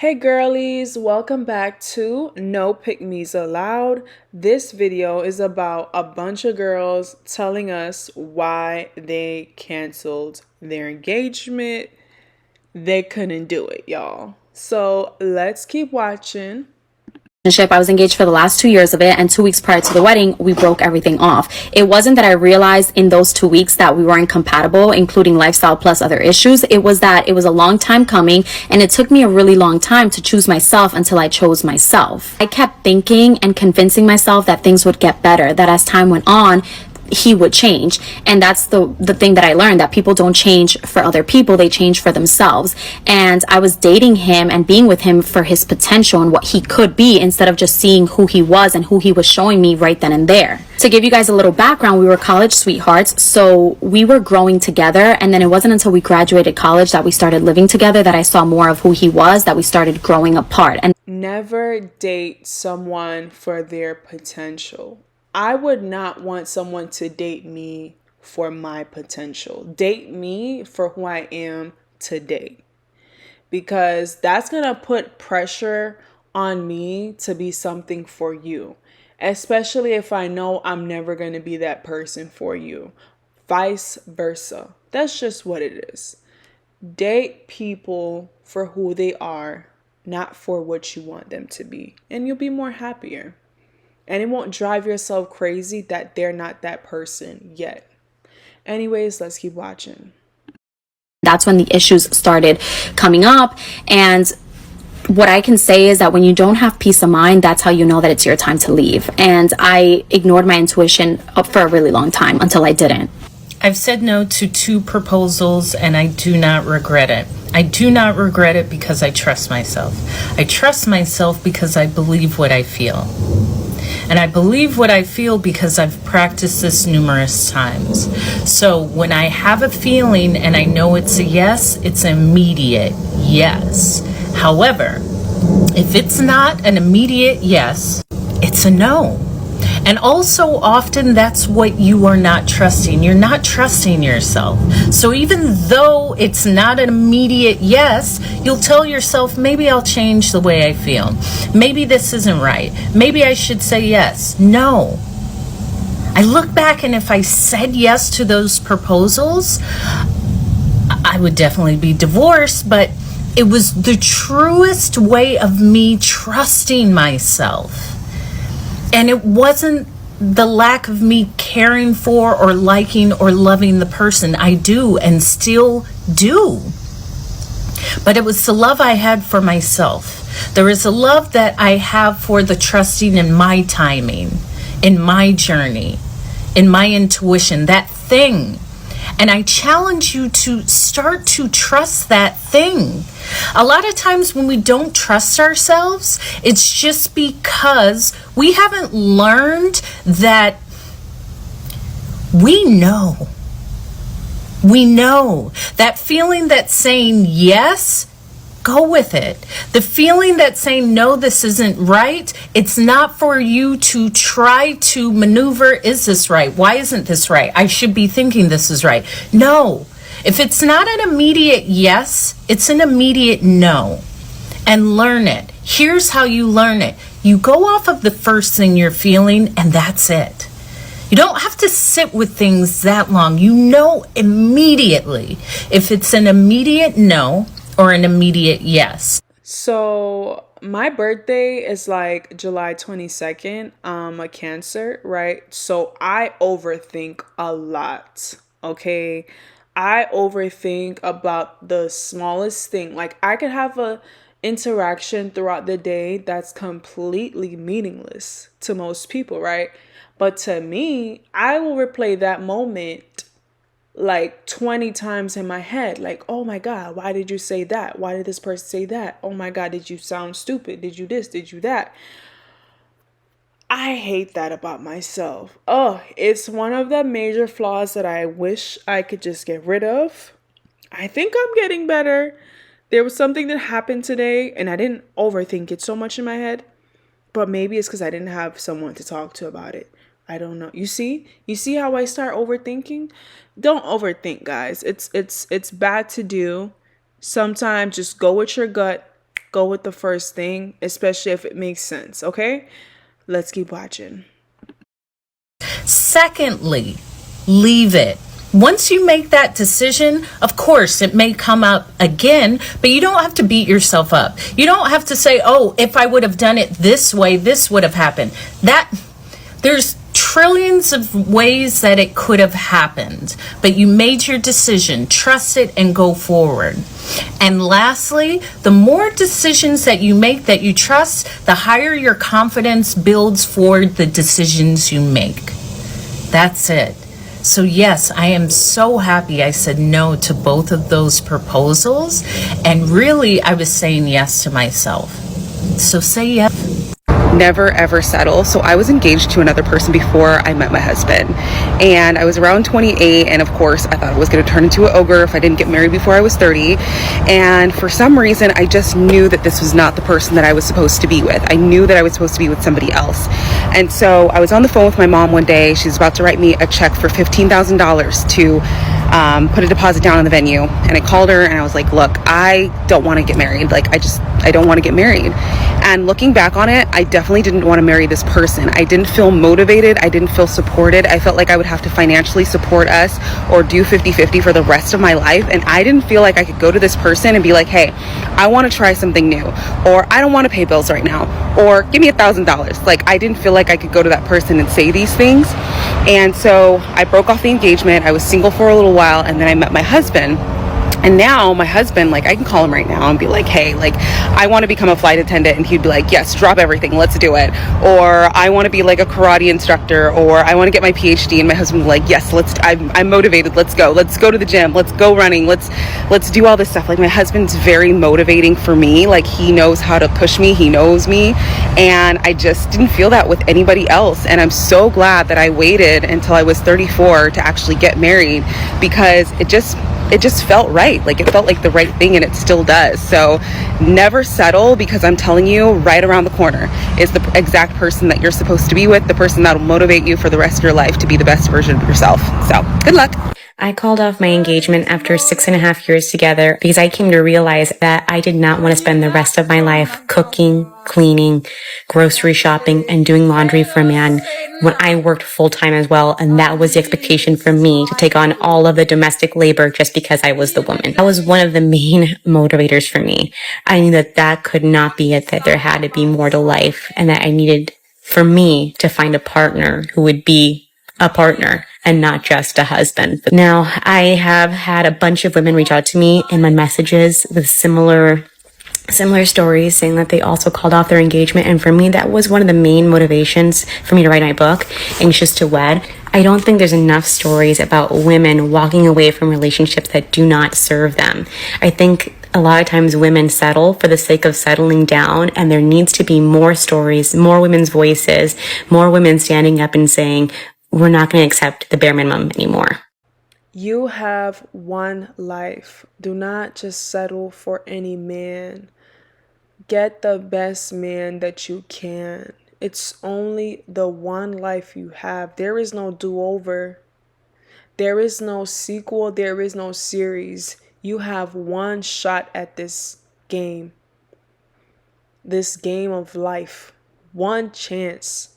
Hey girlies, welcome back to No Pick Me's Allowed. This video is about a bunch of girls telling us why they canceled their engagement. They couldn't do it, y'all. So let's keep watching. I was engaged for the last 2 years of it, and 2 weeks prior to the wedding, we broke everything off. It wasn't that I realized in those 2 weeks that we weren't compatible, including lifestyle plus other issues. It was that it was a long time coming, and it took me a really long time to choose myself until I chose myself. I kept thinking and convincing myself that things would get better, that as time went on, he would change. And that's the thing that I learned, that people don't change for other people, they change for themselves. And I was dating him and being with him for his potential and what he could be, instead of just seeing who he was and who he was showing me right then and there. To give you guys a little background, we were college sweethearts, so we were growing together. And then it wasn't until we graduated college that we started living together that I saw more of who he was, that we started growing apart. And never date someone for their potential. I would not want someone to date me for my potential. Date me for who I am today. Because that's going to put pressure on me to be something for you. Especially if I know I'm never going to be that person for you. Vice versa. That's just what it is. Date people for who they are, not for what you want them to be. And you'll be more happier. And it won't drive yourself crazy that they're not that person yet. Anyways, let's keep watching. That's when the issues started coming up. And what I can say is that when you don't have peace of mind, that's how you know that it's your time to leave. And I ignored my intuition for a really long time until I didn't. I've said no to 2 proposals, and I do not regret it. I do not regret it because I trust myself. I trust myself because I believe what I feel. And I believe what I feel because I've practiced this numerous times. So when I have a feeling and I know it's a yes, it's an immediate yes. However, if it's not an immediate yes, it's a no. And also often that's what you are not trusting. You're not trusting yourself. So even though it's not an immediate yes, you'll tell yourself, maybe I'll change the way I feel. Maybe this isn't right. Maybe I should say yes. No. I look back, and if I said yes to those proposals, I would definitely be divorced, but it was the truest way of me trusting myself. And it wasn't the lack of me caring for or liking or loving the person. I do and still do. But it was the love I had for myself. There is a love that I have for the trusting in my timing, in my journey, in my intuition, that thing. And I challenge you to start to trust that thing. A lot of times when we don't trust ourselves, it's just because we haven't learned that we know. We know that feeling that's saying yes, go with it. The feeling that's saying no, this isn't right, it's not for you to try to maneuver, is this right? Why isn't this right? I should be thinking this is right. No. If it's not an immediate yes, it's an immediate no. And learn it. Here's how you learn it. You go off of the first thing you're feeling, and that's it. You don't have to sit with things that long. You know immediately if it's an immediate no or an immediate yes. So my birthday is like July 22nd. I'm a Cancer, right? So I overthink a lot, okay? I overthink about the smallest thing. Like I could have a interaction throughout the day that's completely meaningless to most people, right? But to me, I will replay that moment like 20 times in my head. Like, oh my God, why did you say that? Why did this person say that? Oh my God, did you sound stupid? Did you this? Did you that? I hate that about myself. Oh, it's one of the major flaws that I wish I could just get rid of. I think I'm getting better. There was something that happened today and I didn't overthink it so much in my head. But maybe it's because I didn't have someone to talk to about it. I don't know. You see how I start overthinking? Don't overthink, guys. It's bad to do. Sometimes just go with your gut. go with the first thing, especially if it makes sense, okay? Let's keep watching. Secondly, leave it. Once you make that decision, of course, it may come up again, but you don't have to beat yourself up. You don't have to say, oh, if I would have done it this way, this would have happened. There's trillions of ways that it could have happened, but you made your decision. Trust it and go forward. And lastly, the more decisions that you make that you trust, the higher your confidence builds for the decisions you make. That's it. So yes, I am so happy I said no to both of those proposals. And really, I was saying yes to myself. So say yes. Never ever settle. So I was engaged to another person before I met my husband, and I was around 28, and of course I thought I was going to turn into an ogre if I didn't get married before I was 30. And for some reason I just knew that this was not the person that I was supposed to be with. I knew that I was supposed to be with somebody else. And so I was on the phone with my mom one day. She's about to write me a check for $15,000 to put a deposit down on the venue, and I called her and I was like, look, I don't want to get married. Like, I don't want to get married. And looking back on it, I definitely didn't want to marry this person. I didn't feel motivated. I didn't feel supported. I felt like I would have to financially support us or do 50-50 for the rest of my life. And I didn't feel like I could go to this person and be like, hey, I want to try something new, or I don't want to pay bills right now, or give me $1,000. Like, I didn't feel like I could go to that person and say these things. And so I broke off the engagement. I was single for a little while, and then I met my husband. And now my husband, like, I can call him right now and be like, hey, like, I want to become a flight attendant. And he'd be like, yes, drop everything, let's do it. Or I want to be like a karate instructor, or I want to get my PhD. And my husband would be like, yes, I'm motivated, let's go to the gym, let's go running, let's do all this stuff. Like, my husband's very motivating for me. Like, he knows how to push me, he knows me. And I just didn't feel that with anybody else. And I'm so glad that I waited until I was 34 to actually get married, because it just felt right. Like, it felt like the right thing, and it still does. So never settle, because I'm telling you, right around the corner is the exact person that you're supposed to be with, the person that will motivate you for the rest of your life to be the best version of yourself. So good luck. I called off my engagement after 6.5 years together because I came to realize that I did not want to spend the rest of my life cooking, cleaning, grocery shopping, and doing laundry for a man when I worked full time as well. And that was the expectation from me, to take on all of the domestic labor just because I was the woman. That was one of the main motivators for me. I knew that that could not be it, that there had to be more to life, and that I needed for me to find a partner who would be a partner and not just a husband. But now I have had a bunch of women reach out to me in my messages with similar stories, saying that they also called off their engagement. And for me, that was one of the main motivations for me to write my book, Anxious to Wed. I don't think there's enough stories about women walking away from relationships that do not serve them. I think a lot of times women settle for the sake of settling down, and there needs to be more stories, more women's voices, more women standing up and saying, we're not going to accept the bare minimum anymore. You have one life. Do not just settle for any man. Get the best man that you can. It's only the one life you have. There is no do-over. There is no sequel. There is no series. You have one shot at this game of life. One chance.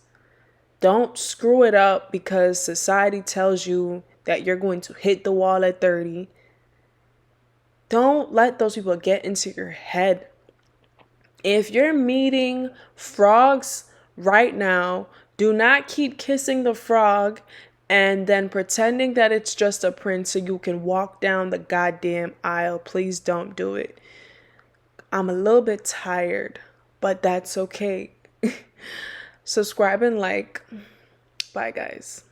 Don't screw it up because society tells you that you're going to hit the wall at 30. Don't let those people get into your head. If you're meeting frogs right now, do not keep kissing the frog and then pretending that it's just a prince so you can walk down the goddamn aisle. Please don't do it. I'm a little bit tired, but that's okay. Subscribe and like. Bye, guys.